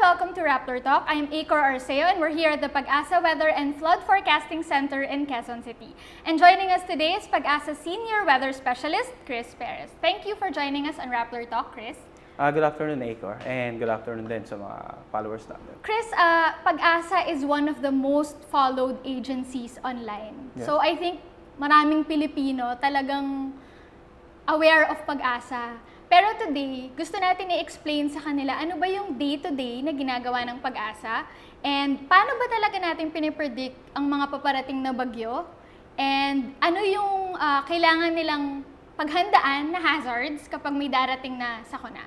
welcome to Rappler Talk. I'm Acor Arceo and we're here at the PAGASA Weather and Flood Forecasting Center in Quezon City. And joining us today is PAGASA Senior Weather Specialist, Chris Perez. Thank you for joining us on Rappler Talk, Chris. Good afternoon, Acor, and good afternoon din sa mga followers natin. Chris, PAGASA is one of the most followed agencies online. Yes. So I think maraming Pilipino talagang aware of PAGASA. Pero today, gusto natin i-explain sa kanila ano ba yung day-to-day na ginagawa ng PAGASA and paano ba talaga natin pinipredict ang mga paparating na bagyo and ano yung kailangan nilang paghandaan na hazards kapag may darating na sakuna.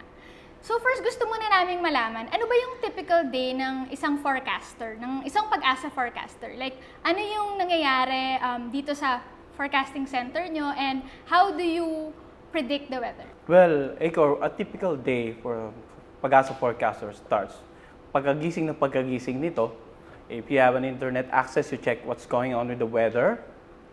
So first, gusto muna naming malaman, ano ba yung typical day ng isang forecaster, ng isang PAGASA forecaster? Like, ano yung nangyayari dito sa forecasting center nyo and how do you predict the weather? Well, Acor, a typical day for PAGASA forecaster starts. Pagkagising nito, if you have an internet access, you check what's going on with the weather.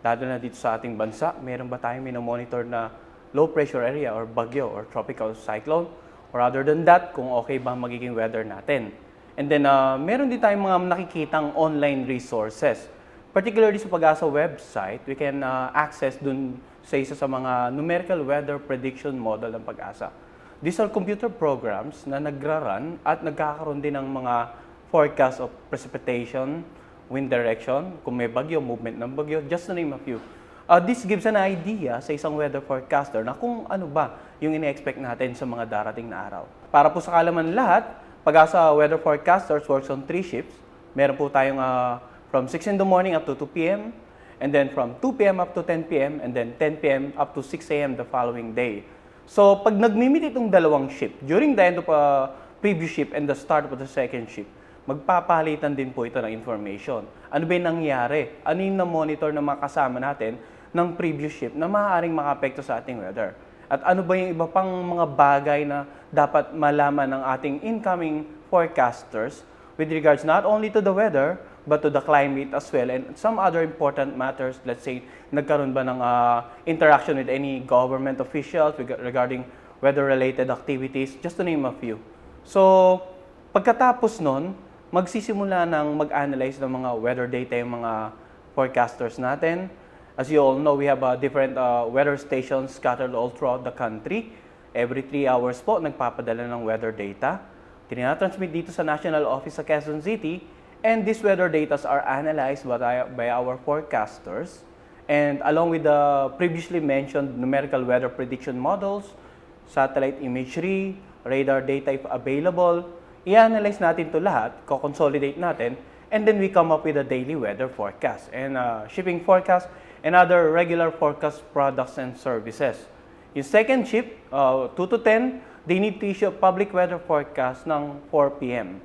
Lalo na dito sa ating bansa, meron ba tayong minomonitor na low pressure area or bagyo or tropical cyclone? Or other than that, kung okay ba magiging weather natin. And then, meron din tayong mga nakikitang online resources. Particularly sa PAGASA website, we can access dun sa isa sa mga numerical weather prediction model ng PAGASA. These are computer programs na nagra-run at nagkakaroon din ng mga forecast of precipitation, wind direction, kung may bagyo, movement ng bagyo, just to name a few. This gives an idea sa isang weather forecaster na kung ano ba yung ine-expect natin sa mga darating na araw. Para po sa kalaman lahat, PAGASA weather forecasters works on 3 shifts. Meron po tayong from 6 in the morning up to 2 p.m. and then from 2 p.m. up to 10 p.m. and then 10 p.m. up to 6 a.m. the following day. So, pag nag-meet itong dalawang shift, during the end of a previous shift and the start of the second shift, magpapalitan din po ito ng information. Ano ba yung nangyari? Ano yung na-monitor na mga kasama natin ng previous shift na maaaring maka-apekto sa ating weather? At ano ba yung iba pang mga bagay na dapat malaman ng ating incoming forecasters with regards not only to the weather, but to the climate as well and some other important matters. Let's say, nagkaroon ba ng interaction with any government officials regarding weather-related activities, just to name a few. So, pagkatapos nun, magsisimula ng mag-analyze ng mga weather data yung mga forecasters natin. As you all know, we have different weather stations scattered all throughout the country. Every 3 hours po, nagpapadala ng weather data. Tinatransmit dito sa National Office sa Quezon City. And these weather data are analyzed by our forecasters. And along with the previously mentioned numerical weather prediction models, satellite imagery, radar data if available, i-analyze natin to lahat, co-consolidate natin, and then we come up with a daily weather forecast and shipping forecast and other regular forecast products and services. Yung second shift, 2 to 10, they need to issue a public weather forecast ng 4 p.m.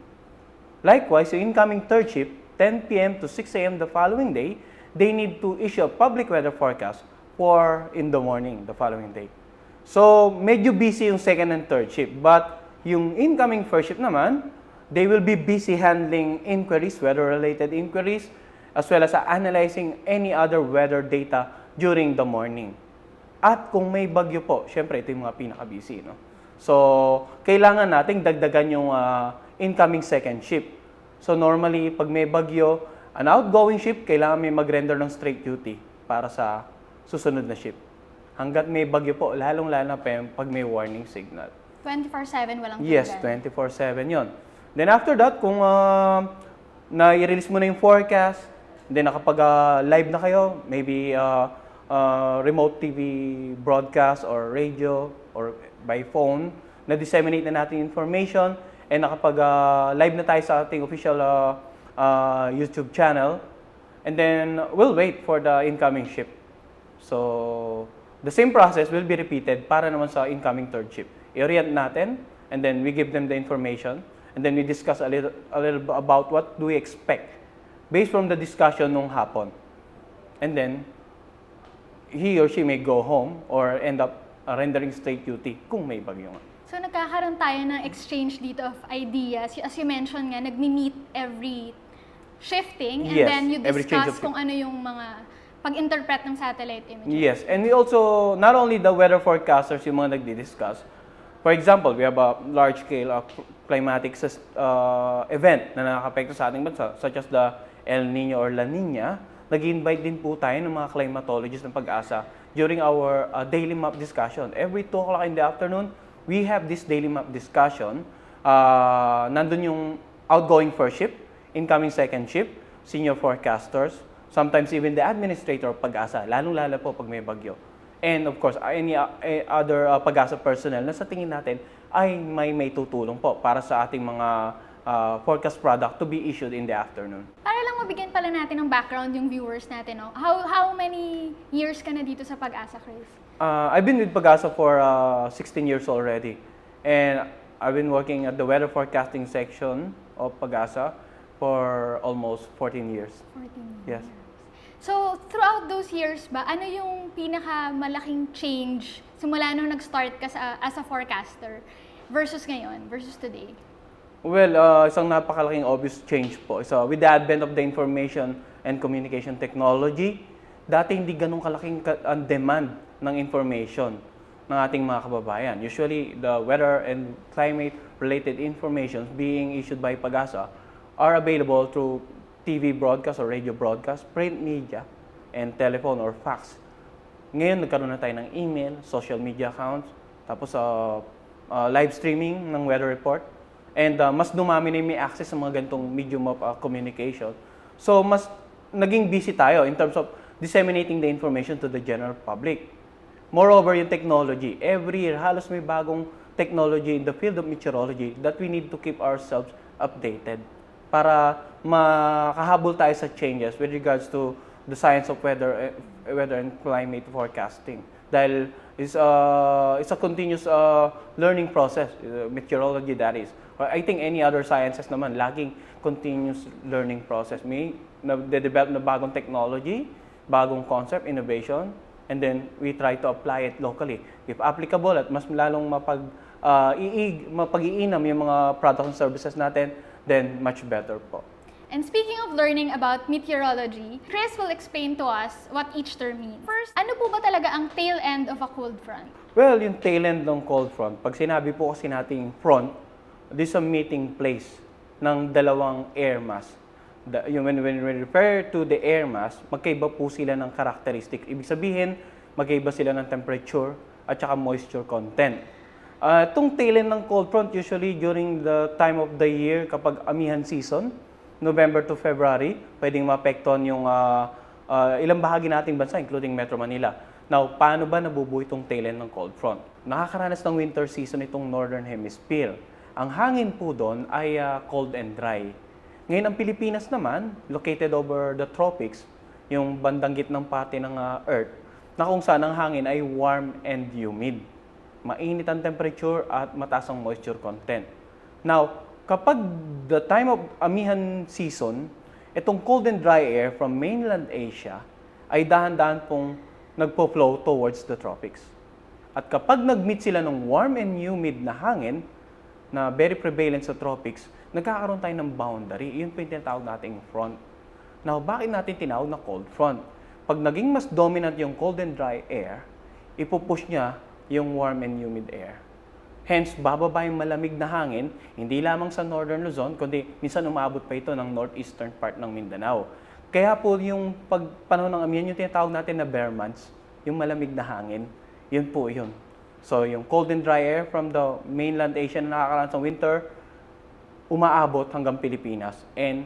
Likewise, yung incoming third shift, 10 p.m. to 6 a.m. the following day, they need to issue a public weather forecast 4 in the morning the following day. So, medyo busy yung second and third shift. But yung incoming first shift naman, they will be busy handling inquiries, weather-related inquiries, as well as analyzing any other weather data during the morning. At kung may bagyo po, syempre ito yung mga pinaka-busy, no? So, kailangan nating dagdagan yung incoming second shift. So, normally, pag may bagyo, an outgoing shift, kailangan may mag-render ng straight duty para sa susunod na shift. Hanggat may bagyo po, lalong-lalo na pag may warning signal. 24/7 walang Yes, 24/7 yon. Then after that, kung na-release mo na yung forecast, then nakapag-live na kayo, maybe remote TV broadcast or radio or by phone, na-disseminate na natin information, and nakapag-live na tayo sa ating official YouTube channel, and then we'll wait for the incoming shift. So, the same process will be repeated para naman sa incoming third shift. I-orient natin, and then we give them the information, and then we discuss a little about what do we expect based from the discussion nung hapon. And then, he or she may go home or end up rendering straight duty kung may bagyo nga. So nagkakaroon tayo ng exchange dito of ideas. As you mentioned nga, nagmi-meet every shifting and Yes, then you every change discuss of kung ano yung mga pag-interpret ng satellite images. Yes, and we also, not only the weather forecasters yung mga nagdi-discuss, For example, we have a large-scale climatic event na nakakapekto sa ating bansa, such as the El Nino or La Nina. Nag-invite din po tayo ng mga climatologists ng PAGASA during our daily map discussion. Every 2 o'clock in the afternoon, we have this daily map discussion. Nandun yung outgoing first shift, incoming second shift, senior forecasters, sometimes even the administrator of PAGASA, lalong-lalo po pag may bagyo. And of course, any other PAGASA personnel na sa tingin natin ay may tutulong po para sa ating mga forecast product to be issued in the afternoon. Para lang mabigyan pala natin ng background yung viewers natin, no? How many years ka na dito sa PAGASA, Chris? I've been with PAGASA for 16 years already. And I've been working at the weather forecasting section of PAGASA for almost 14 years. 14 Yes. years. So, throughout those years ba, ano yung pinakamalaking change simula nung nag-start ka as a forecaster versus ngayon, versus today? Well, isang napakalaking obvious change po. So, with the advent of the information and communication technology, dati hindi ganun kalaking ang demand ng information ng ating mga kababayan. Usually, the weather and climate-related information being issued by PAGASA are available through TV broadcast or radio broadcast, print media, and telephone or fax. Ngayon, nagkaroon na tayo ng email, social media accounts, tapos live streaming ng weather report. And mas dumami na yung may access sa mga ganitong medium of communication. So, mas naging busy tayo in terms of disseminating the information to the general public. Moreover, yung technology. Every year, halos may bagong technology in the field of meteorology that we need to keep ourselves updated para makahabol tayo sa changes with regards to the science of weather and climate forecasting. Dahil it's a continuous learning process, meteorology that is. I think any other sciences naman, laging continuous learning process. May na-develop na bagong technology, bagong concept, innovation, and then we try to apply it locally. If applicable at mas lalong mapag-iinam yung mga products and services natin, then much better po. And speaking of learning about meteorology, Chris will explain to us what each term means. First, ano po ba talaga ang tail end of a cold front? Well, yung tail end ng cold front, pag sinabi po kasi nating front, this is a meeting place ng dalawang air mass. When we refer to the air mass, magkaiba po sila ng characteristic. Ibig sabihin, magkaiba sila ng temperature at saka moisture content. Itong tail end ng cold front, usually during the time of the year, kapag amihan season, November to February, pwedeng maapektuhan yung ilang bahagi nating bansa, including Metro Manila. Now, paano ba nabubuo itong tail end ng cold front? Nakakaranas ng winter season itong Northern Hemisphere. Ang hangin po doon ay cold and dry. Ngayon, ang Pilipinas naman, located over the tropics, yung bandang gitnang pati ng Earth, na kung saan ang hangin ay warm and humid. Mainit ang temperature at mataas ang moisture content. Now, kapag the time of amihan season, itong cold and dry air from mainland Asia ay dahan-dahan pong nagpo-flow towards the tropics. At kapag nag-meet sila ng warm and humid na hangin, na very prevalent sa tropics, nagkakaroon tayo ng boundary. Yun po yung tinatawag nating front. Now, bakit natin tinawag na cold front? Pag naging mas dominant yung cold and dry air, ipupush niya yung warm and humid air. Hence, bababa yung malamig na hangin, hindi lamang sa northern Luzon, kundi minsan umabot pa ito ng northeastern part ng Mindanao. Kaya po yung panahon ng amihan, yung tinatawag natin na bare months, yung malamig na hangin, yun po yun. So, yung cold and dry air from the mainland Asia na nakakaranas ng winter, umaabot hanggang Pilipinas. And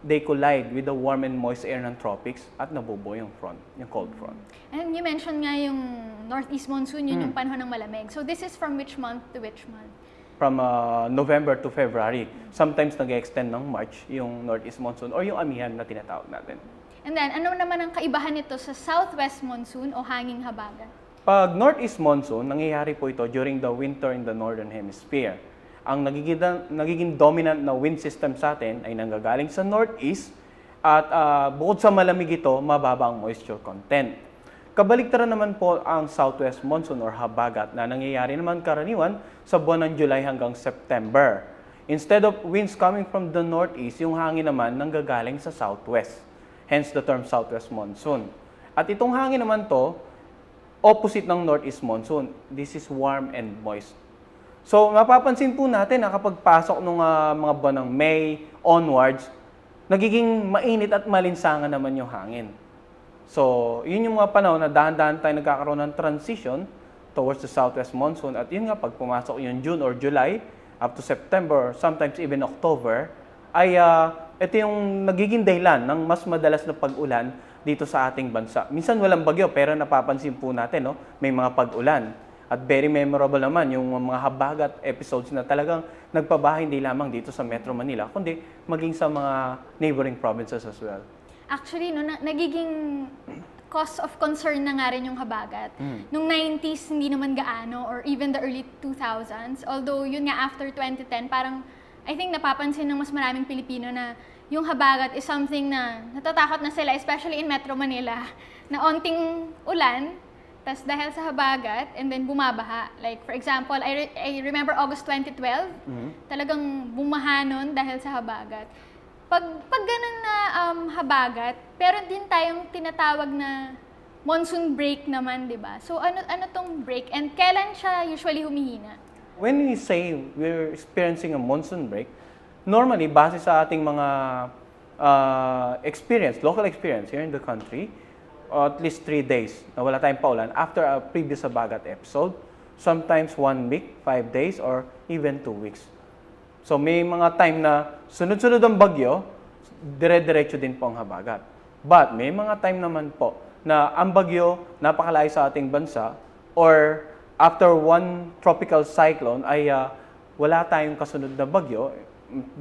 they collide with the warm and moist air ng tropics at nabubuo yung front, yung cold front. And you mentioned nga yung northeast monsoon, yun yung panahon ng malamig. So this is from which month to which month? From November to February. Sometimes nag-extend ng March yung northeast monsoon or yung amihan na tinatawag natin. And then, ano naman ang kaibahan nito sa southwest monsoon o hanging habagat? Pag northeast monsoon, nangyayari po ito during the winter in the northern hemisphere. Ang nagiging dominant na wind system sa atin ay nanggagaling sa northeast at bukod sa malamig ito, mababa ang moisture content. Kabaliktaran naman po ang southwest monsoon or habagat na nangyayari naman karaniwan sa buwan ng July hanggang September. Instead of winds coming from the northeast, yung hangin naman nanggagaling sa southwest. Hence the term southwest monsoon. At itong hangin naman to, opposite ng northeast monsoon. This is warm and moist. So, mapapansin po natin na kapag pasok ng mga buwan ng May onwards, nagiging mainit at malinsangan naman yung hangin. So, yun yung mga panahon na dahan-dahan tayo nagkakaroon ng transition towards the southwest monsoon. At yun nga, pag pumasok yung June or July, up to September, sometimes even October, ay ito yung nagiging dahilan ng mas madalas na pag-ulan dito sa ating bansa. Minsan walang bagyo, pero napapansin po natin, no, may mga pag-ulan. At very memorable naman yung mga habagat episodes na talagang nagpabahay hindi lamang dito sa Metro Manila, kundi maging sa mga neighboring provinces as well. Actually, no, nagiging cause of concern na nga rin yung habagat. Nung 90s, hindi naman gaano, or even the early 2000s. Although, yun nga, after 2010, parang, I think napapansin ng mas maraming Pilipino na yung habagat is something na natatakot na sila, especially in Metro Manila, na onting ulan, tas dahil sa habagat, and then bumabaha. Like, for example, I remember August 2012, talagang bumaha nun dahil sa habagat. Pag ganun na habagat, pero din tayong tinatawag na monsoon break naman, di ba? So, ano tong break? And kailan siya usually humihina? When we say we're experiencing a monsoon break, normally, base sa ating mga local experience here in the country, at least 3 days na wala tayong paulan after a previous habagat episode, sometimes 1 week, 5 days, or even 2 weeks. So may mga time na sunod-sunod ang bagyo, dire-diretso din po ang habagat. But may mga time naman po na ang bagyo napakalayo sa ating bansa, or after one tropical cyclone ay wala tayong kasunod na bagyo,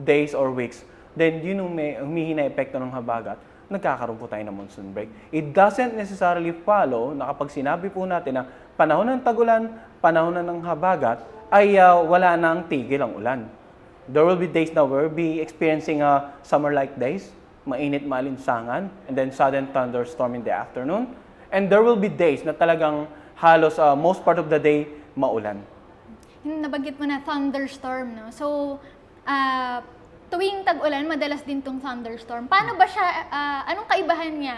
days or weeks, then yun yung may humihina epekto ng habagat, nagkakaroon po tayo ng monsoon break. It doesn't necessarily follow na kapag sinabi po natin na panahon ng tagulan, panahon na ng habagat, ay wala na ang tigil ang ulan. There will be days na we'll be experiencing summer-like days, mainit, malinsangan, and then sudden thunderstorm in the afternoon. And there will be days na talagang halos most part of the day maulan. Nabanggit mo na thunderstorm, no? So, tuwing tag-ulan, madalas din tong thunderstorm. Paano ba siya, anong kaibahan niya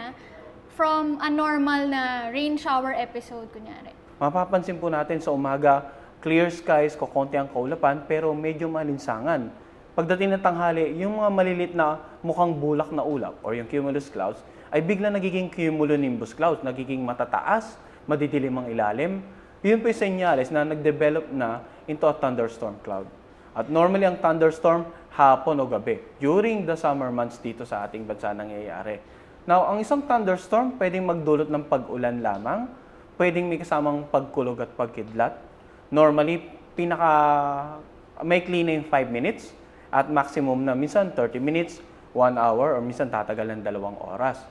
from a normal na rain shower episode, kunyari? Mapapansin po natin sa umaga, clear skies, kukonti ang kaulapan, pero medyo malinsangan. Pagdating ng tanghali, yung mga malilit na mukhang bulak na ulap, or yung cumulus clouds, ay bigla nagiging cumulonimbus clouds, nagiging matataas, madidilim ang ilalim. Yun po yung senyales na nag-develop na into a thunderstorm cloud. At normally, ang thunderstorm, hapon o gabi. During the summer months dito sa ating bansa nangyayari. Now, ang isang thunderstorm, pwedeng magdulot ng pag-ulan lamang, pwedeng may kasamang pagkulog at pagkidlat. Normally, maikli na yung 5 minutes at maximum na minsan 30 minutes, 1 hour, or minsan tatagal ng 2 oras.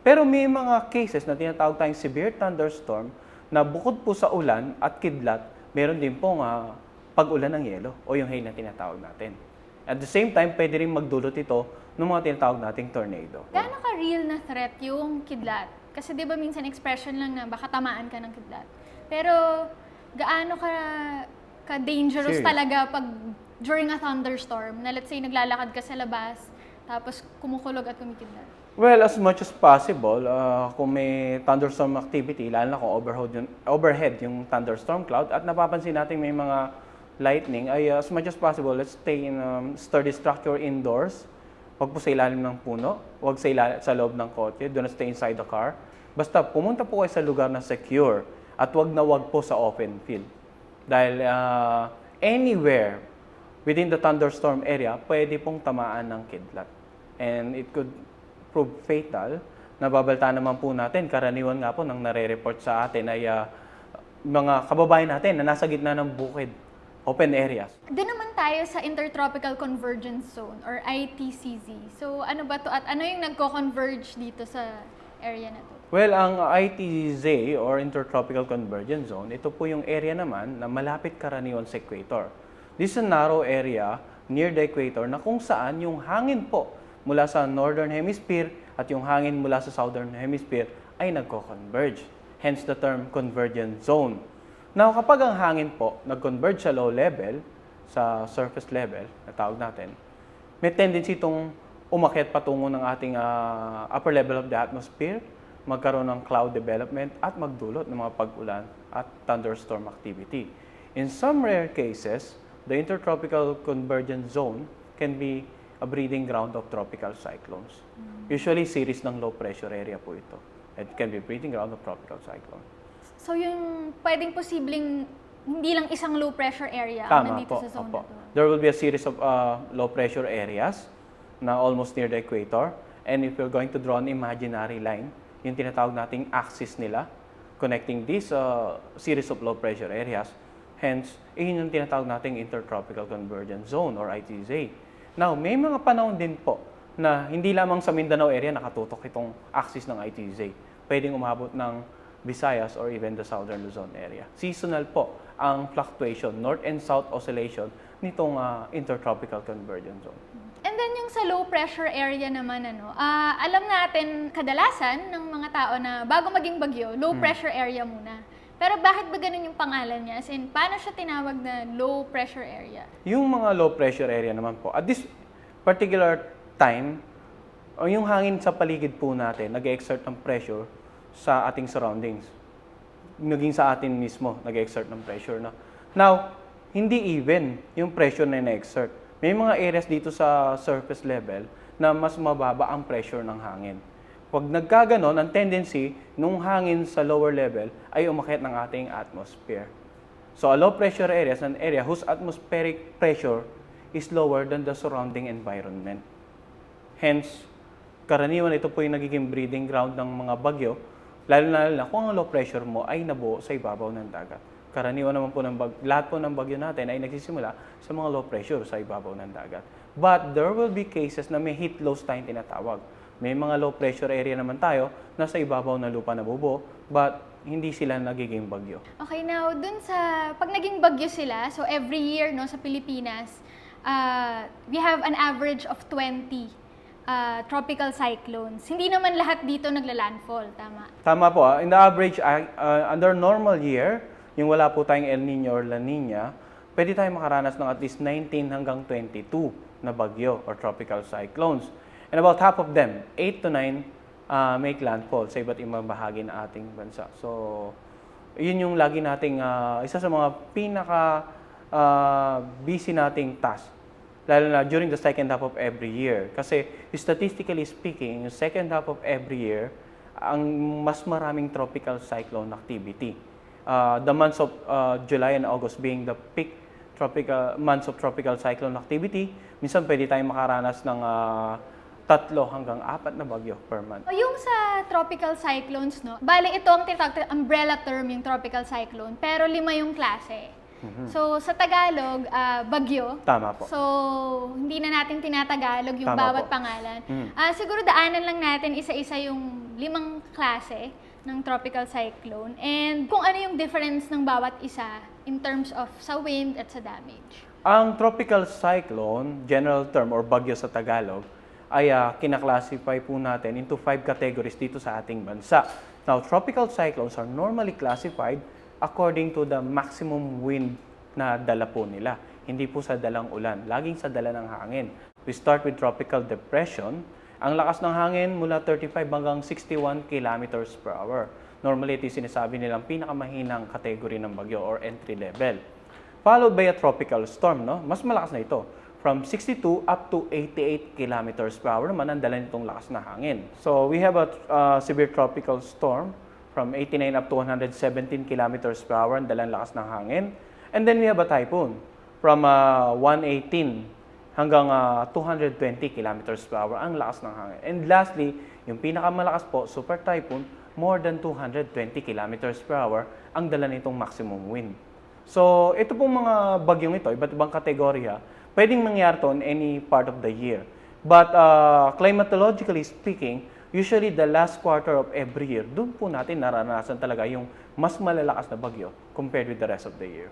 Pero may mga cases na tinatawag tayong severe thunderstorm na bukod po sa ulan at kidlat, meron din pong pag-ulan ng yelo o yung hail na tinatawag natin. At the same time, pwede rin magdulot ito ng mga tinatawag nating tornado. Gaano ka-real na threat yung kidlat? Kasi di ba minsan expression lang na baka tamaan ka ng kidlat. Pero gaano ka-dangerous Serious. talaga pag during a thunderstorm na let's say naglalakad ka sa labas tapos kumukulog at kumikidlat? Well, as much as possible, kung may thunderstorm activity, lalo na kung overhead yung thunderstorm cloud, at napapansin natin may mga lightning, ay as much as possible, let's stay in sturdy structure indoors. Huwag po sa ilalim ng puno, huwag sa loob ng kotse, do not stay inside the car. Basta pumunta po kayo sa lugar na secure at huwag po sa open field. Dahil anywhere within the thunderstorm area, pwede pong tamaan ng kidlat. And it could prove fatal. Nababaltaan naman po natin, karaniwan nga po nang nare-report sa atin ay mga kababayan natin na nasa gitna ng bukid, open areas. Doon naman tayo sa Intertropical Convergence Zone or ITCZ. So ano ba to at ano yung nagko-converge dito sa area na to? Well, ang ITZ or Intertropical Convergence Zone, ito po yung area naman na malapit karaniwan sa equator. This is a narrow area near the equator na kung saan yung hangin po mula sa northern hemisphere at yung hangin mula sa southern hemisphere ay nagko-converge. Hence the term convergence zone. Now, kapag ang hangin po nag-converge sa low level, sa surface level, na tawag natin, may tendency itong umakyat patungo ng ating upper level of the atmosphere, magkaroon ng cloud development at magdulot ng mga pag-ulan at thunderstorm activity. In some rare cases, the intertropical convergence zone can be a breeding ground of tropical cyclones. Usually, series ng low pressure area po ito. It can be breeding ground of tropical cyclone. So yung pwedeng posibleng hindi lang isang low pressure area ang Tama nandito po, sa zone opo. na to. There will be a series of low pressure areas na almost near the equator. And if you're going to draw an imaginary line, yung tinatawag nating axis nila, connecting this series of low pressure areas, hence, yun yung tinatawag nating intertropical convergence zone or ITZ. Now, may mga panahon din po na hindi lamang sa Mindanao area nakatutok itong axis ng ITZ. Pwedeng umabot ng Visayas or even the southern Luzon area. Seasonal po ang fluctuation, north and south oscillation nitong intertropical convergence zone. And then yung sa low pressure area naman, alam natin kadalasan ng mga tao na bago maging bagyo, low pressure area muna. Pero bakit ba ganun yung pangalan niya? As in, paano siya tinawag na low pressure area? Yung mga low pressure area naman po, at this particular time, yung hangin sa paligid po natin nag-exert ng pressure sa ating surroundings. Naging sa atin mismo, nag-exert ng pressure na. Now, hindi even yung pressure na na-exert. May mga areas dito sa surface level na mas mababa ang pressure ng hangin. Pag nagkaganon, ang tendency nung hangin sa lower level ay umakyat ng ating atmosphere. So, a low pressure area is an area whose atmospheric pressure is lower than the surrounding environment. Hence, karaniwan ito po yung nagiging breeding ground ng mga bagyo, lalo na kung ang low pressure mo ay nabuo sa ibabaw ng dagat. Karaniwan naman po lahat po ng bagyo natin ay nagsisimula sa mga low pressure sa ibabaw ng dagat. But there will be cases na may heat lows tayong tinatawag. May mga low pressure area naman tayo na sa ibabaw ng lupa nabubuo, but hindi sila nagiging bagyo. Okay, now dun sa pag naging bagyo sila, so every year sa Pilipinas, we have an average of 20 tropical cyclones. Hindi naman lahat dito nagla-landfall, tama? Tama po. In the average, under normal year, yung wala po tayong El Nino or La Nina, pwede tayong makaranas ng at least 19 hanggang 22 na bagyo or tropical cyclones. And about half of them, 8 to 9, make landfall sa iba't ibang bahagi ng ating bansa. So, yun yung lagi nating, isa sa mga busy nating task. Lalo na during the second half of every year. Kasi statistically speaking, yung second half of every year, ang mas maraming tropical cyclone activity. The months of July and August being the peak months of tropical cyclone activity, minsan pwede tayong makaranas ng 3 hanggang 4 na bagyo per month. Yung sa tropical cyclones, bale ito ang tinatawag umbrella term yung tropical cyclone, pero 5 yung klase. So, sa Tagalog, bagyo. Tama po. So, hindi na natin tinatagalog yung Tama bawat po. pangalan. Siguro daanan lang natin isa-isa yung 5 klase ng tropical cyclone and kung ano yung difference ng bawat isa in terms of sa wind at sa damage. Ang tropical cyclone, general term or bagyo sa Tagalog, ay kinaklasify po natin into 5 categories dito sa ating bansa. Now, tropical cyclones are normally classified according to the maximum wind na dala po nila. Hindi po sa dalang ulan, laging sa dala ng hangin. We start with tropical depression. Ang lakas ng hangin mula 35 hanggang 61 kilometers per hour. Normally, ito yung sinasabi nilang pinakamahinang category ng bagyo or entry level. Followed by a tropical storm, mas malakas na ito. From 62 up to 88 kilometers per hour naman ang dala nitong lakas na hangin. So, we have a severe tropical storm from 89 up to 117 kilometers per hour ang dalang lakas ng hangin. And then we have a typhoon from 118 hanggang 220 kilometers per hour ang lakas ng hangin. And lastly, yung pinakamalakas po, super typhoon, more than 220 kilometers per hour ang dala nitong maximum wind. So, ito pong mga bagyong ito, iba't ibang kategorya, pwedeng mangyari to in any part of the year. But climatologically speaking, usually the last quarter of every year, doon po natin naranasan talaga yung mas malalakas na bagyo compared with the rest of the year.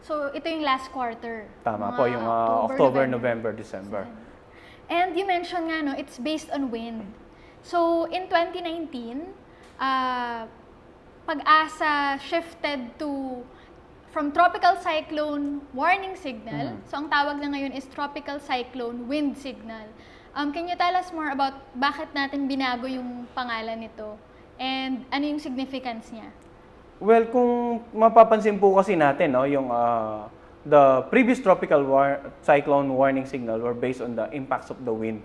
So, ito yung last quarter. Tama po, yung October, November, December. And you mentioned nga, it's based on wind. So, in 2019, PAGASA shifted from tropical cyclone warning signal. So, ang tawag na ngayon is tropical cyclone wind signal. Can you tell us more about bakit natin binago yung pangalan nito and ano yung significance niya? Well, kung mapapansin po kasi natin, yung the previous cyclone warning signal were based on the impacts of the wind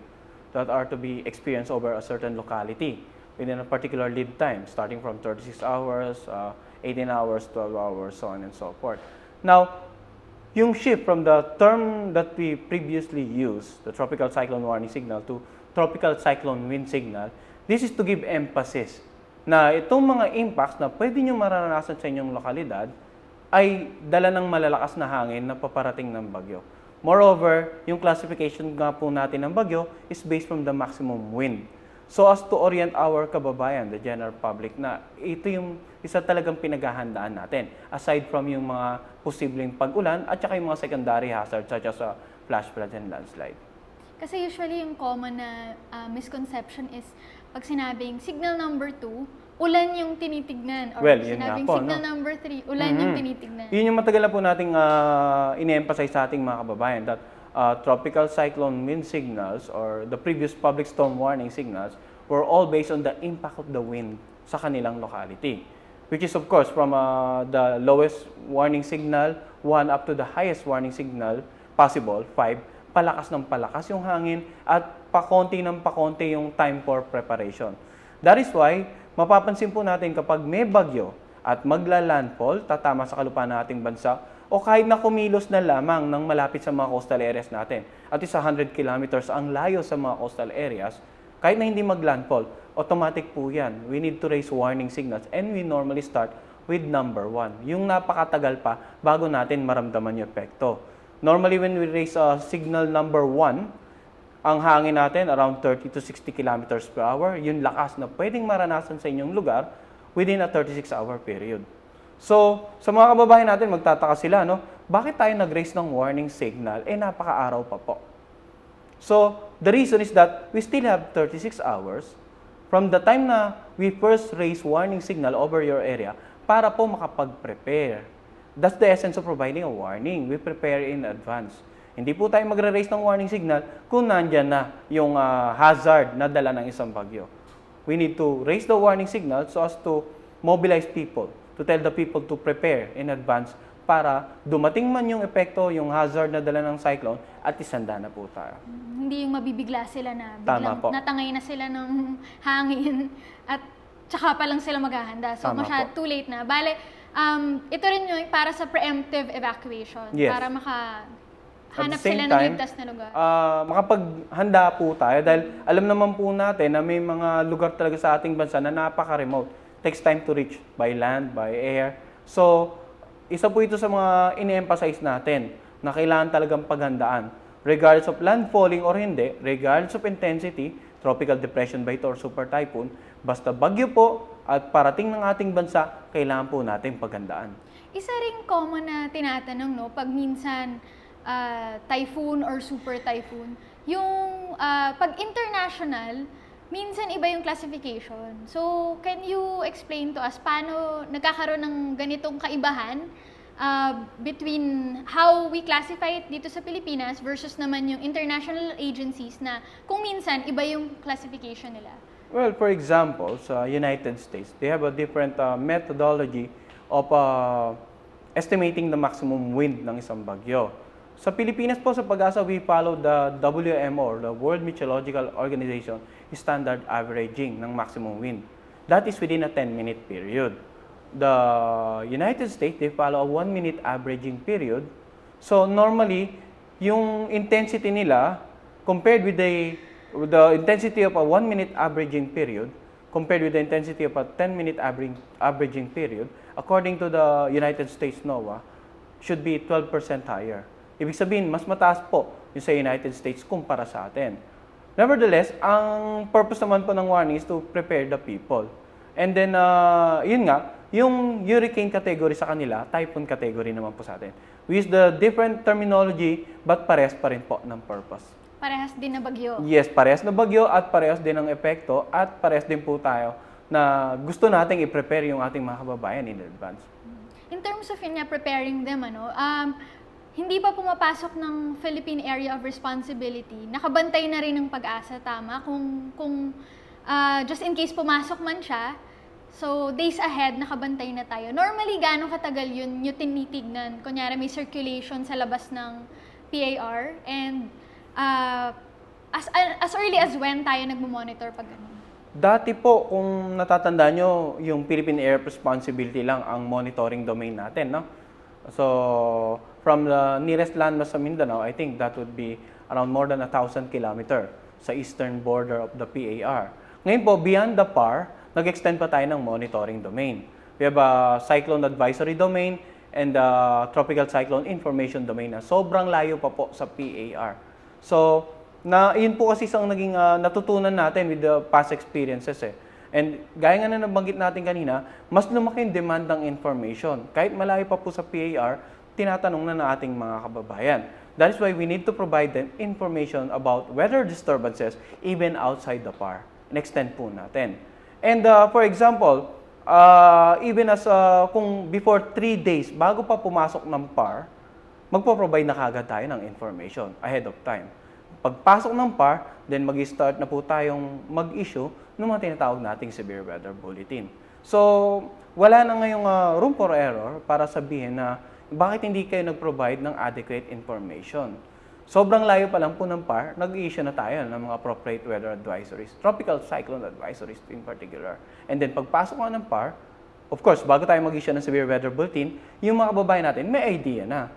that are to be experienced over a certain locality within a particular lead time, starting from 36 hours, 18 hours, 12 hours, so on and so forth. Now, yung shift from the term that we previously used, the tropical cyclone warning signal, to tropical cyclone wind signal, this is to give emphasis na itong mga impacts na pwede nyo mararanasan sa inyong lokalidad ay dala ng malalakas na hangin na paparating ng bagyo. Moreover, yung classification nga po natin ng bagyo is based from the maximum wind. So as to orient our kababayan, the general public, na ito yung isa talagang pinaghahandaan natin. Aside from yung mga posibleng pag-ulan at saka yung mga secondary hazards such as flash floods and landslide. Kasi usually yung common na misconception is pag sinabing signal number 2, ulan yung tinitignan. Or Well, yun sinabing nga po, signal no? number 3, ulan yung tinitignan. Yun yung matagal na po nating ine-emphasize sa ating mga kababayan that tropical cyclone wind signals or the previous public storm warning signals were all based on the impact of the wind sa kanilang locality. Which is of course from the lowest warning signal, 1 up to the highest warning signal possible, 5, palakas ng palakas yung hangin at pakonti ng pakonti yung time for preparation. That is why, mapapansin po natin kapag may bagyo at magla-landfall, tatama sa kalupaan ng ating bansa, o kahit na kumilos na lamang ng malapit sa mga coastal areas natin, at is 100 kilometers ang layo sa mga coastal areas, kahit na hindi mag-landfall, automatic po yan. We need to raise warning signals and we normally start with number 1. Yung napakatagal pa bago natin maramdaman yung epekto. Normally when we raise signal number 1, ang hangin natin around 30 to 60 kilometers per hour, yung lakas na pwedeng maranasan sa inyong lugar within a 36-hour period. So, sa mga kababayan natin, magtataka sila, no? Bakit tayo nag-raise ng warning signal? Napaka-araw pa po. So, the reason is that we still have 36 hours from the time na we first raise warning signal over your area para po makapag-prepare. That's the essence of providing a warning. We prepare in advance. Hindi po tayo magre-raise ng warning signal kung nandyan na yung hazard na dala ng isang bagyo. We need to raise the warning signal so as to mobilize people, to tell the people to prepare in advance para dumating man yung epekto, yung hazard na dala ng cyclone at isanda na po tayo. Hindi yung mabibigla sila na Tama biglang po. natangay na sila ng hangin at tsaka pa lang sila maghahanda. So Tama masyado po. too late na. Bale, ito rin yung para sa preemptive evacuation. Yes. Para At hanap the same sila ng time, ligtas na lugar. makapaghanda po tayo dahil alam naman po natin na may mga lugar talaga sa ating bansa na napaka-remote. Takes time to reach by land, by air. So, isa po ito sa mga ine-emphasize natin na kailangan talagang paghandaan. Regardless of landfalling or hindi, regardless of intensity, tropical depression ba ito or super typhoon, basta bagyo po at parating ng ating bansa, kailangan po natin paghandaan. Isa ring common na tinatanong, no, pag minsan typhoon or super typhoon, yung pag international, minsan iba yung classification. So, can you explain to us paano nagkakaroon ng ganitong kaibahan between how we classify it dito sa Pilipinas versus naman yung international agencies na kung minsan iba yung classification nila? Well, for example, sa United States, they have a different methodology of estimating the maximum wind ng isang bagyo. Sa Pilipinas po, sa PAGASA, we follow the WMO, or the World Meteorological Organization, standard averaging ng maximum wind. That is within a 10-minute period. The United States, they follow a 1-minute averaging period. So normally, yung intensity nila, compared with the intensity of a 1-minute averaging period, compared with the intensity of a 10-minute averaging period, according to the United States NOAA, should be 12% higher. Ibig sabihin, mas mataas po yung sa United States kumpara sa atin. Nevertheless, ang purpose naman po ng warning is to prepare the people. And then, yun nga, yung hurricane category sa kanila, typhoon category naman po sa atin. We use the different terminology, but parehas pa rin po ng purpose. Parehas din na bagyo. Yes, parehas na bagyo at parehas din ng epekto at parehas din po tayo na gusto nating i-prepare yung ating mga kababayan in advance. In terms of yun nga, preparing them, hindi pa pumapasok ng Philippine Area of Responsibility. Nakabantay na rin ng PAGASA, tama? Kung just in case pumasok man siya, So, days ahead, nakabantay na tayo. Normally, gaano katagal yun yung tinitignan? Kunyari, may circulation sa labas ng PAR. And as early as when tayo nagmo-monitor pag ganun? Dati po, kung natatandaan nyo, yung Philippine Air Responsibility lang ang monitoring domain natin, no? So, from the nearest landmass sa Mindanao, I think that would be around more than 1,000 kilometer sa eastern border of the PAR. Ngayon po, beyond the PAR, nag-extend pa tayo ng monitoring domain. We have a cyclone advisory domain and a tropical cyclone information domain na sobrang layo pa po sa PAR. So, yun po kasi isang naging natutunan natin with the past experiences eh. And gaya nga na nabanggit natin kanina, mas lumaki yung demand ng information. Kahit malayo pa po sa PAR, tinatanong na ng ating mga kababayan. That is why we need to provide them information about weather disturbances even outside the PAR. And-extend po natin. And for example, even as kung before 3 days, bago pa pumasok ng PAR, magpo-provide na kagad tayo ng information ahead of time. Pagpasok ng PAR, then mag-start na po tayong mag-issue ng mga tinatawag nating severe weather bulletin. So, wala na ngayong room for error para sabihin na bakit hindi kayo nag-provide ng adequate information. Sobrang layo pa lang po ng PAR, nag-i-issue na tayo ng mga appropriate weather advisories, tropical cyclone advisories in particular. And then pagpasok nga ng PAR, of course, bago tayo mag-issue ng severe weather bulletin, yung mga kababayan natin may idea na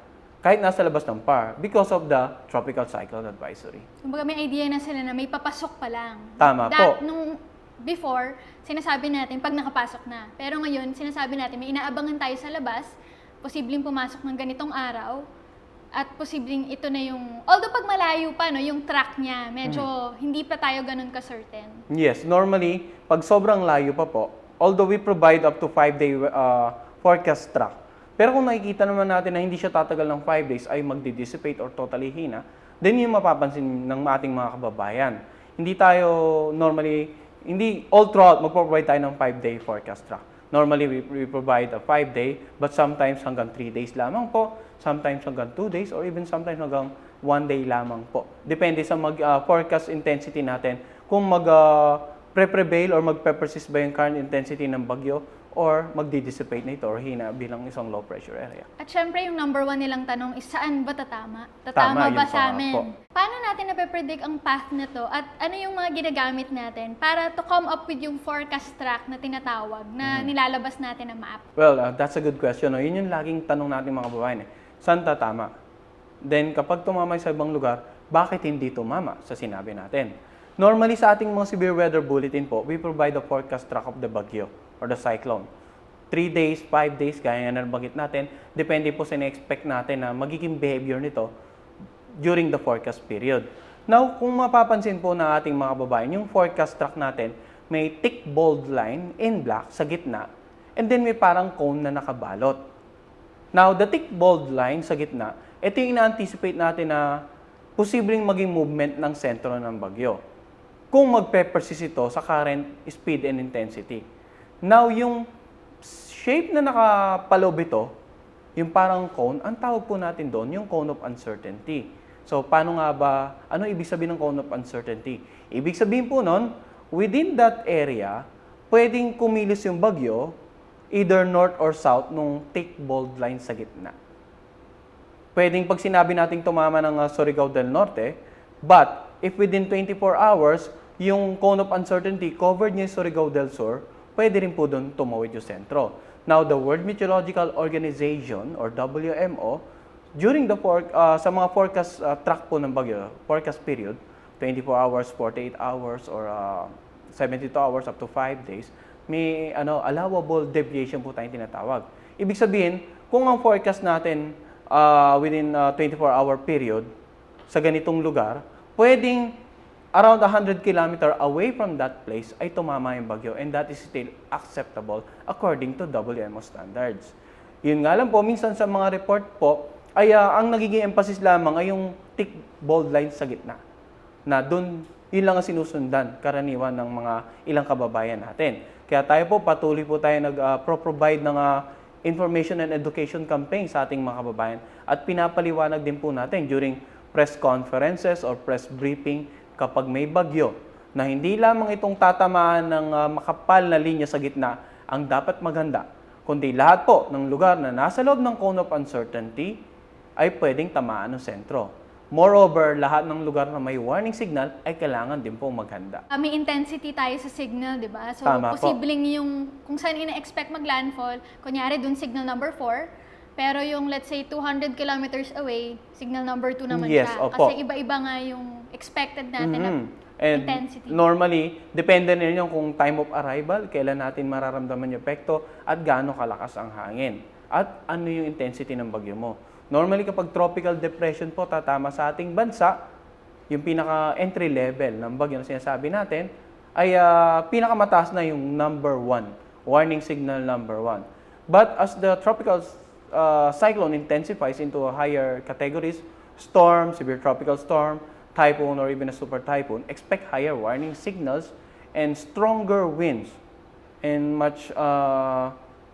kahit nasa labas ng PAR because of the tropical cyclone advisory. Kumbaga may idea na sila na may papasok pa lang. Tama po. Nung before, sinasabi natin pag nakapasok na. Pero ngayon, sinasabi natin may inaabangan tayo sa labas, posibleng pumasok ng ganitong araw, at posibleng ito na yung, although pag malayo pa, no, yung track niya, medyo hindi pa tayo ganun ka-certain. Yes, normally, pag sobrang layo pa po, although we provide up to 5-day forecast track, pero kung nakikita naman natin na hindi siya tatagal ng 5 days ay magdi-dissipate or totally hina, then yung mapapansin ng ating mga kababayan. Hindi tayo normally, hindi all throughout magpo-provide tayo ng 5-day forecast track. Normally, we provide a 5-day, but sometimes hanggang 3 days lamang po, sometimes hanggang 2 days, or even sometimes hanggang 1 day lamang po. Depende sa forecast intensity natin, kung pre-prevail or magpe-persist ba yung current intensity ng bagyo, or magdi-dissipate na ito or hina bilang isang low pressure area. At syempre, yung number 1 nilang tanong is saan ba tatama? Tama, Tatama ba yun sa pa nga amin? po. Paano natin nape-predict ang path na to? At ano yung mga ginagamit natin para to come up with yung forecast track na tinatawag na nilalabas natin na map? Well, that's a good question. No? Yun yung laging tanong natin mga kababayan. Saan tatama? Then, kapag tumama sa ibang lugar, bakit hindi tumama sa sinabi natin? Normally, sa ating mga severe weather bulletin po, we provide the forecast track of the bagyo or the cyclone. 3 days, 5 days, gaya nga nabanggit natin, depende po sa na-expect natin na magiging behavior nito during the forecast period. Now, kung mapapansin po ng ating mga babae, yung forecast track natin, may thick bold line in black sa gitna, and then may parang cone na nakabalot. Now, the thick bold line sa gitna, ito yung ina-anticipate natin na posibleng maging movement ng sentro ng bagyo kung magpe-persist ito sa current speed and intensity. Now, yung shape na nakapalob ito, yung parang cone, ang tawag po natin doon, yung cone of uncertainty. So, paano nga ba, ano ibig sabihin ng cone of uncertainty? Ibig sabihin po nun, within that area, pwedeng kumilos yung bagyo, either north or south, nung thick bold line sa gitna. Pwedeng pag sinabi nating tumama ng Surigao del Norte, but if within 24 hours, yung cone of uncertainty covered niya yung Surigao del Sur, pwede rin po doon tumawid yung sentro. Now, the World Meteorological Organization or WMO, during the sa mga forecast track po ng bagyo, forecast period, 24 hours, 48 hours, or 72 hours up to 5 days, may allowable deviation po tayong tinatawag. Ibig sabihin, kung ang forecast natin within 24-hour period sa ganitong lugar, pwedeng around 100 km away from that place ay tumama yung bagyo, and that is still acceptable according to WMO standards. Yun nga lang po, minsan sa mga report po, ay ang nagiging emphasis lamang ay yung thick bold line sa gitna. Na dun, yun lang ang sinusundan, karaniwan ng mga ilang kababayan natin. Kaya tayo po, patuloy po tayo nag-provide ng information and education campaign sa ating mga kababayan. At pinapaliwanag din po natin during press conferences or press briefing kapag may bagyo na hindi lamang itong tatamaan ng makapal na linya sa gitna ang dapat maghanda, kundi lahat po ng lugar na nasa loob ng cone of uncertainty ay pwedeng tamaan ng sentro. Moreover, lahat ng lugar na may warning signal ay kailangan din po maghanda. May intensity tayo sa signal, di ba? So, Tama po. posibleng yung kung saan ina-expect mag-landfall, kunyari dun signal number 4, pero yung let's say 200 kilometers away, signal number 2 naman Yes, siya. opo. Kasi iba-iba nga yung expected natin na And intensity. normally, depende rin yung kung time of arrival, kailan natin mararamdaman yung epekto, at gaano kalakas ang hangin. At ano yung intensity ng bagyo mo. Normally, kapag tropical depression po tatama sa ating bansa, yung pinaka-entry level ng bagyo na sinasabi natin, ay pinakamataas na yung number 1, warning signal number 1. But as the tropical cyclone intensifies into a higher categories, storm, severe tropical storm, typhoon, or even a super typhoon, expect higher warning signals and stronger winds and much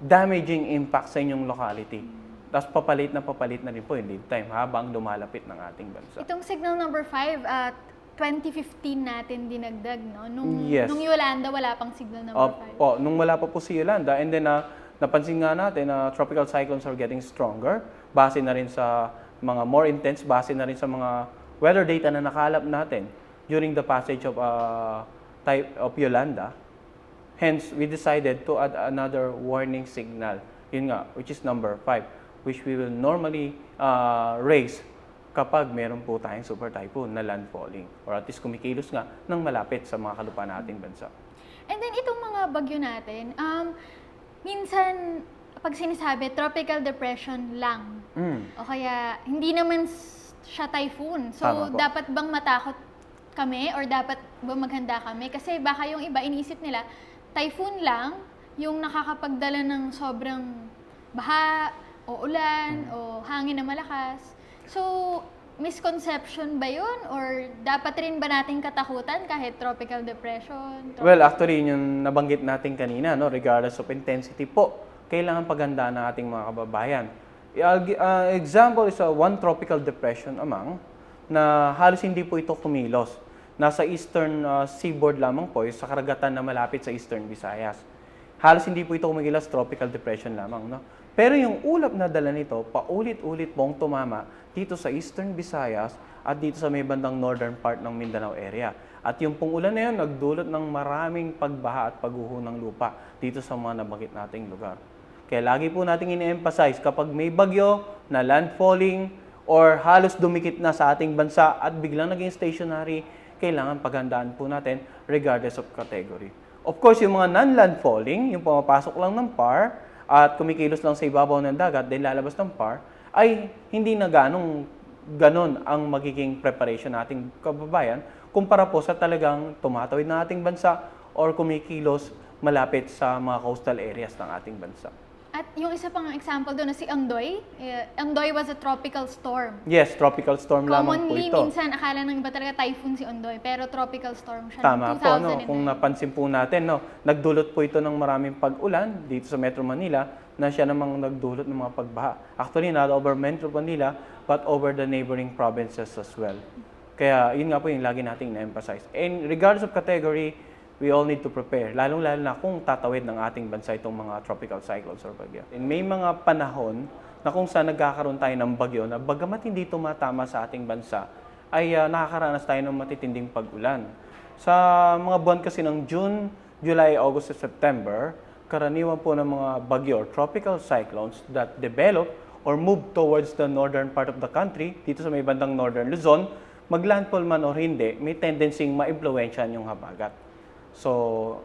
damaging impact sa inyong locality. Tapos papalit na rin po yung lead time habang lumalapit ng ating bansa. Itong signal number 5 at 2015 natin dinagdag, no? Yes. Nung Yolanda, wala pang signal number 5. Po, nung wala pa po si Yolanda, and then napansin nga natin na tropical cyclones are getting stronger, base na rin sa mga more intense, base na rin sa mga weather data na nakalap natin during the passage of Yolanda. Hence, we decided to add another warning signal, yun nga, which is number 5, which we will normally raise kapag meron po tayong super typhoon na landfalling or at least kumikilos nga ng malapit sa mga kalupaan nating bansa. And then itong mga bagyo natin, minsan pag sinasabi tropical depression lang, o kaya hindi naman siya typhoon. So Tama po. dapat bang matakot kami or dapat ba maghanda kami? Kasi baka yung iba inisip nila, typhoon lang yung nakakapagdala ng sobrang baha, o ulan, o hangin na malakas. So, misconception ba yun? Or dapat rin ba nating katakutan kahit tropical depression? Well, actually, yun yung nabanggit natin kanina, no? Regardless of intensity po, kailangan paghandaan ng ating mga kababayan. Example is one tropical depression among na halos hindi po ito kumilos. Nasa eastern seaboard lamang po, sa karagatan na malapit sa eastern Visayas. Halos hindi po ito kumilos, tropical depression lamang, no? Pero yung ulap na dala nito, paulit-ulit pong tumama dito sa Eastern Visayas at dito sa may bandang northern part ng Mindanao area. At yung pong ulan na yun, nagdulot ng maraming pagbaha at pagguho ng lupa dito sa mga nabanggit nating lugar. Kaya lagi po nating ine-emphasize kapag may bagyo na landfalling or halos dumikit na sa ating bansa at biglang naging stationary, kailangan paghandaan po natin regardless of category. Of course, yung mga non-landfalling, yung pumapasok lang ng PAR, at kumikilos lang sa ibabaw ng dagat dahil lalabas ng PAR, ay hindi na ganon ang magiging preparation nating kababayan kumpara po sa talagang tumatawid ng ating bansa or kumikilos malapit sa mga coastal areas ng ating bansa. At yung isa pang example doon na si Angdoy. Angdoy was a tropical storm. Yes, tropical storm lamang po Commonly, ito. minsan akala ng iba talaga typhoon si Angdoy, pero tropical storm siya Tama noong po, no? 2009. Kung napansin po natin, no? Nagdulot po ito ng maraming pag-ulan dito sa Metro Manila na siya namang nagdulot ng mga pagbaha. Actually, not over Metro Manila, but over the neighboring provinces as well. Kaya yun nga po yung lagi nating na-emphasize. And regardless of category, we all need to prepare, lalong-lalo na kung tatawid ng ating bansa itong mga tropical cyclones or bagyo. And may mga panahon na kung saan nagkakaroon tayo ng bagyo na bagamat hindi tumatama sa ating bansa, ay nakakaranas tayo ng matitinding pag-ulan. Sa mga buwan kasi ng June, July, August, at September, karaniwan po ng mga bagyo or tropical cyclones that develop or move towards the northern part of the country, dito sa may bandang northern Luzon, maglandfall man o hindi, may tendency ma-impluwensyahan yung habagat. So,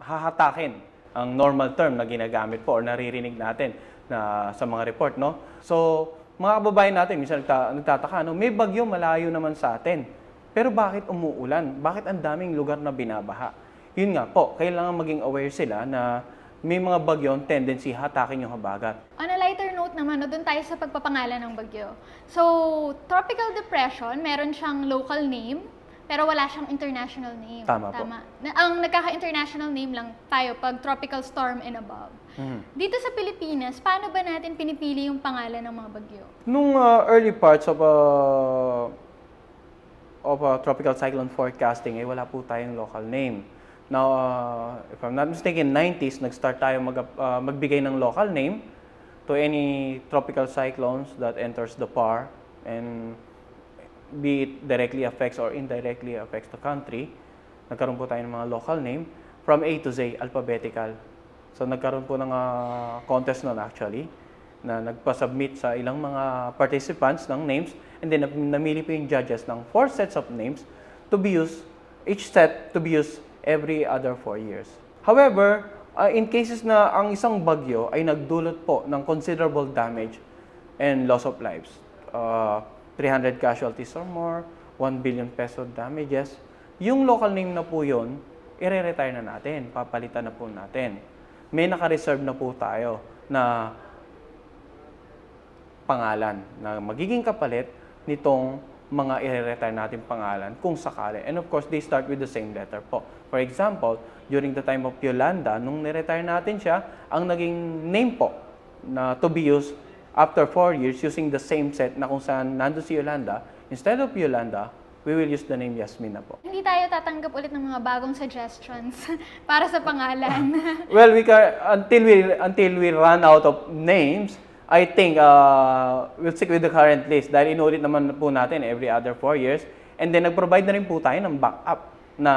hahatakin ang normal term na ginagamit po or naririnig natin na sa mga report, no? So, mga kababayan natin, minsan nagtataka, no? May bagyo malayo naman sa atin. Pero bakit umuulan? Bakit ang daming lugar na binabaha? Yun nga po, kailangan maging aware sila na may mga bagyo ang tendency hatakin yung habagat. On a lighter note naman, doon tayo sa pagpapangalan ng bagyo. So, tropical depression, meron siyang local name, pero wala siyang international name. Tama po. Ang nagkaka-international name lang tayo pag tropical storm and above. Dito sa Pilipinas, paano ba natin pinipili yung pangalan ng mga bagyo? Nung early parts of tropical cyclone forecasting, wala po tayong local name. Now, if I'm not mistaken, 90s, nag-start tayo magbigay ng local name to any tropical cyclones that enters the PAR and be it directly affects or indirectly affects the country. Nagkaroon po tayo ng mga local name from A to Z, alphabetical. So nagkaroon po ng contest nun actually, na nagpa-submit sa ilang mga participants ng names, and then namili po yung judges ng 4 sets of names to be used, each set to be used every other 4 years. However, in cases na ang isang bagyo ay nagdulot po ng considerable damage and loss of lives, 300 casualties or more, 1 billion peso damages, yung local name na po yun, i-retire na natin, papalitan na po natin. May naka-reserve na po tayo na pangalan na magiging kapalit nitong mga i-retire natin pangalan kung sakali. And of course, they start with the same letter po. For example, during the time of Yolanda, nung ni-retire natin siya, ang naging name po na to be used after 4 years using the same set na kung saan nandun si Yolanda, instead of Yolanda, we will use the name Yasmin na po. Hindi tayo tatanggap ulit ng mga bagong suggestions para sa pangalan. Well, until we run out of names, I think we'll stick with the current list dahil inulit naman po natin every other 4 years. And then nag-provide na rin po tayo ng backup na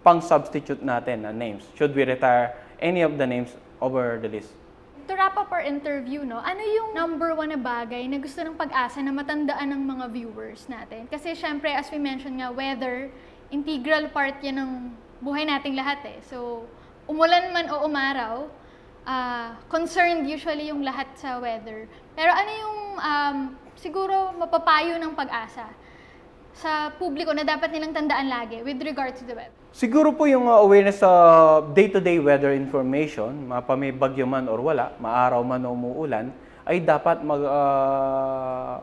pang-substitute natin na names should we retire any of the names over the list. To wrap up our interview, no, ano yung number 1 na bagay na gusto ng pag-asa na matandaan ng mga viewers natin? Kasi syempre, as we mentioned nga, weather, integral part yan ng buhay nating lahat eh. So, umulan man o umaraw, concerned usually yung lahat sa weather. Pero ano yung siguro mapapayo ng pag-asa sa publiko na dapat nilang tandaan lagi with regard to the weather? Siguro po yung awareness sa day-to-day weather information, may bagyo man or wala, maaraw man o umuulan, ay dapat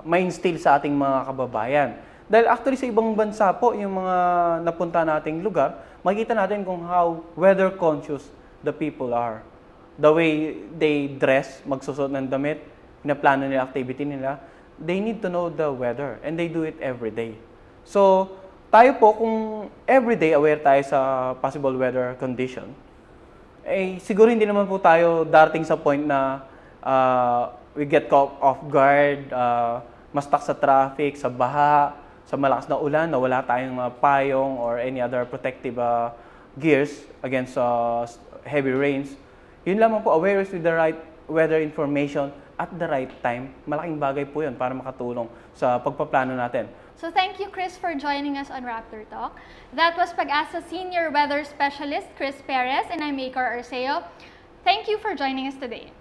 ma-instill sa ating mga kababayan. Dahil actually sa ibang bansa po, yung mga napunta nating lugar, makikita natin kung how weather conscious the people are. The way they dress, magsusot ng damit, pinaplano nila activity nila, they need to know the weather and they do it every day. So, tayo po kung everyday aware tayo sa possible weather condition, eh siguro hindi naman po tayo darating sa point na we get caught off guard, ma-stuck sa traffic, sa baha, sa malakas na ulan, na wala tayong payong or any other protective gears against heavy rains. Yun lamang po, awareness with the right weather information at the right time. Malaking bagay po yun para makatulong sa pagpaplano natin. So thank you, Chris, for joining us on Rappler Talk. That was PAGASA Senior Weather Specialist, Chris Perez, and I'm Maker Arceo. Thank you for joining us today.